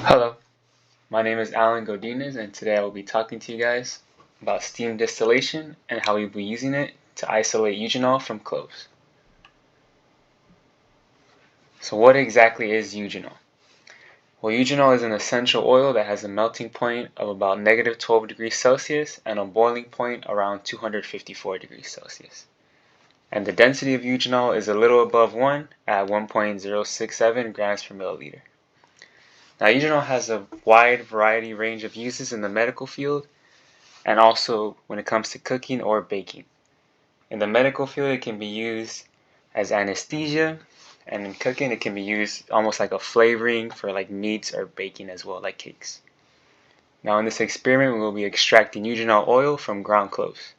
Hello, my name is Godinez, and today I will be talking to you guys about steam distillation and how we'll be using it to isolate eugenol from cloves. So what exactly is eugenol? Well, eugenol is an essential oil that has a melting point of about negative 12 degrees Celsius and a boiling point around 254 degrees Celsius. And the density of eugenol is a little above 1 at 1.067 grams per milliliter. Now, eugenol has a wide variety range of uses in the medical field and also when it comes to cooking or baking. In the medical field, it can be used as anesthesia, and in cooking, it can be used almost like a flavoring for like meats or baking as well, like cakes. Now, in this experiment, we will be extracting eugenol oil from ground cloves.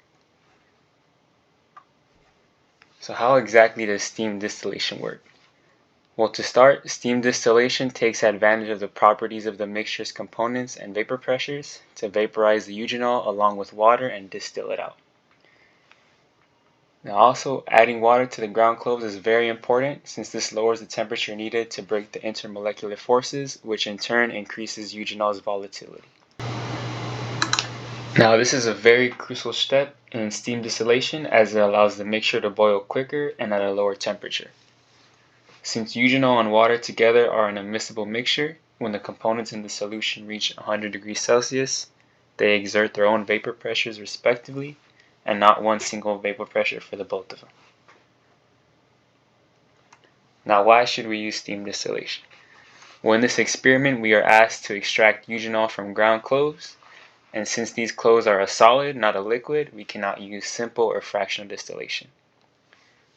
So how exactly does steam distillation work? Well, to start, steam distillation takes advantage of the properties of the mixture's components and vapor pressures to vaporize the eugenol along with water and distill it out. Now also, adding water to the ground cloves is very important since this lowers the temperature needed to break the intermolecular forces, which in turn increases eugenol's volatility. Now this is a very crucial step in steam distillation as it allows the mixture to boil quicker and at a lower temperature. Since eugenol and water together are an immiscible mixture, when the components in the solution reach 100 degrees Celsius, they exert their own vapor pressures respectively, and not one single vapor pressure for the both of them. Now, why should we use steam distillation? Well, in this experiment, we are asked to extract eugenol from ground cloves, and since these cloves are a solid, not a liquid, we cannot use simple or fractional distillation.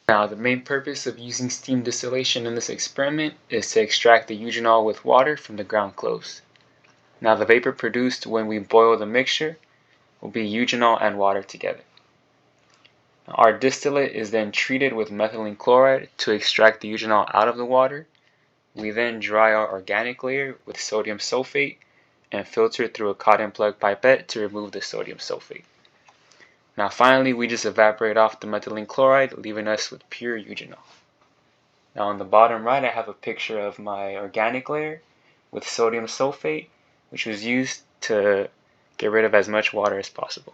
Now, the main purpose of using steam distillation in this experiment is to extract the eugenol with water from the ground cloves. Now, the vapor produced when we boil the mixture will be eugenol and water together. Our distillate is then treated with methylene chloride to extract the eugenol out of the water. We then dry our organic layer with sodium sulfate and filter it through a cotton plug pipette to remove the sodium sulfate. Now finally, we just evaporate off the methylene chloride, leaving us with pure eugenol. Now on the bottom right, I have a picture of my organic layer with sodium sulfate, which was used to get rid of as much water as possible.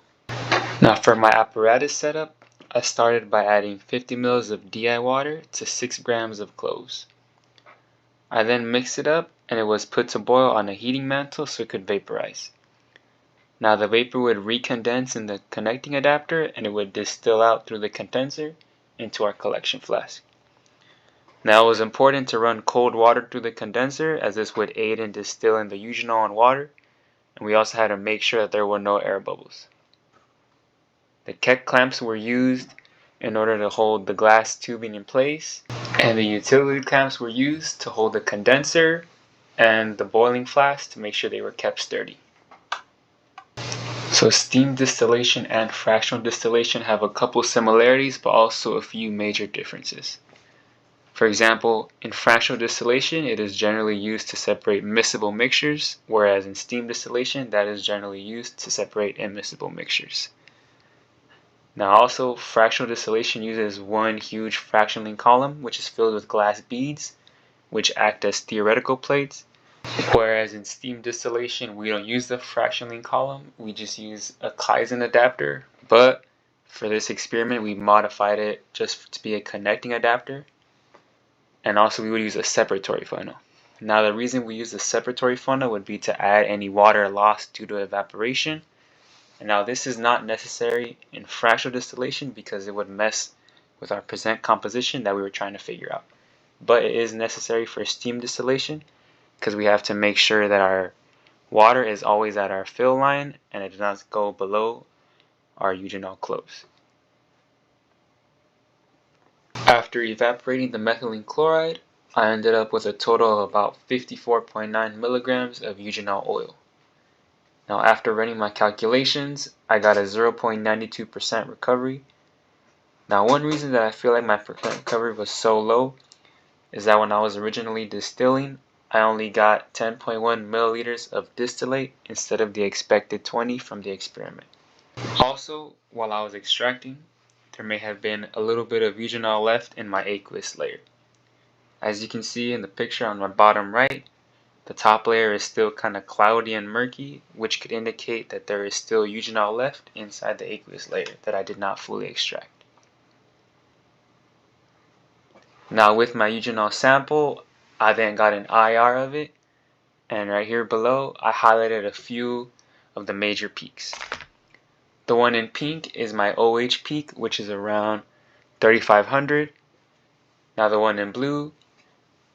Now for my apparatus setup, I started by adding 50 ml of DI water to 6 grams of cloves. I then mixed it up and it was put to boil on a heating mantle so it could vaporize. Now the vapor would recondense in the connecting adapter and it would distill out through the condenser into our collection flask. Now it was important to run cold water through the condenser as this would aid in distilling the eugenol and water, and we also had to make sure that there were no air bubbles. The Keck clamps were used in order to hold the glass tubing in place, and the utility clamps were used to hold the condenser and the boiling flask to make sure they were kept sturdy. So steam distillation and fractional distillation have a couple similarities but also a few major differences. For example, in fractional distillation it is generally used to separate miscible mixtures, whereas in steam distillation that is generally used to separate immiscible mixtures. Now also, fractional distillation uses one huge fractionating column which is filled with glass beads which act as theoretical plates, whereas in steam distillation we don't use the fractionating column, we just use a Kaizen adapter, but for this experiment we modified it just to be a connecting adapter, and also we would use a separatory funnel. Now the reason we use the separatory funnel would be to add any water lost due to evaporation. And now this is not necessary in fractional distillation because it would mess with our present composition that we were trying to figure out. But it is necessary for steam distillation because we have to make sure that our water is always at our fill line and it does not go below our eugenol cloves. After evaporating the methylene chloride, I ended up with a total of about 54.9 milligrams of eugenol oil. Now after running my calculations, I got a 0.92% recovery. Now one reason that I feel like my percent recovery was so low is that when I was originally distilling, I only got 10.1 milliliters of distillate instead of the expected 20 from the experiment. Also, while I was extracting, there may have been a little bit of eugenol left in my aqueous layer. As you can see in the picture on my bottom right, the top layer is still kind of cloudy and murky, which could indicate that there is still eugenol left inside the aqueous layer that I did not fully extract. Now with my eugenol sample, I then got an IR of it, and right here below I highlighted a few of the major peaks. The one in pink is my OH peak, which is around 3500. Now the one in blue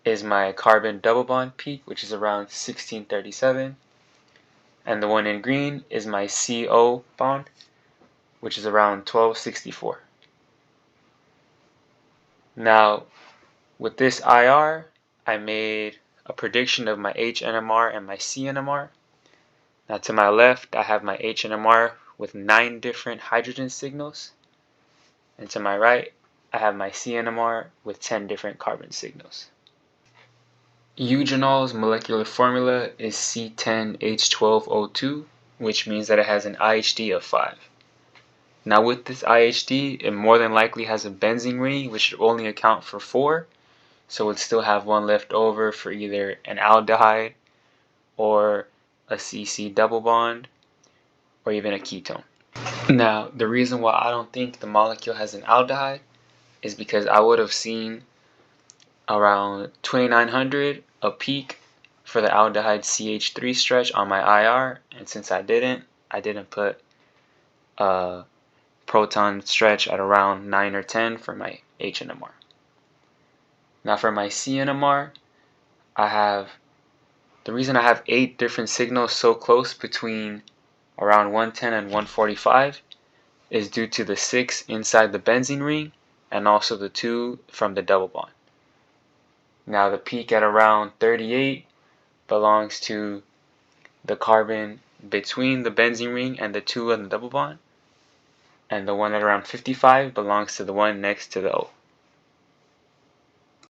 is my carbon double bond peak, which is around 1637. And the one in green is my CO bond, which is around 1264. Now, with this IR, I made a prediction of my HNMR and my CNMR. Now, to my left, I have my HNMR with 9 different hydrogen signals. And to my right, I have my CNMR with 10 different carbon signals. Eugenol's molecular formula is C10H12O2, which means that it has an IHD of 5. Now with this IHD, it more than likely has a benzene ring, which should only account for 4, so it would still have one left over for either an aldehyde or a CC double bond or even a ketone. Now the reason why I don't think the molecule has an aldehyde is because I would have seen around 2900 a peak for the aldehyde CH3 stretch on my IR, and since I didn't put a proton stretch at around 9 or 10 for my HNMR. Now for my CNMR, the reason I have 8 different signals so close between around 110 and 145 is due to the 6 inside the benzene ring and also the 2 from the double bond. Now the peak at around 38 belongs to the carbon between the benzene ring and the 2 on the double bond, and the one at around 55 belongs to the one next to the O.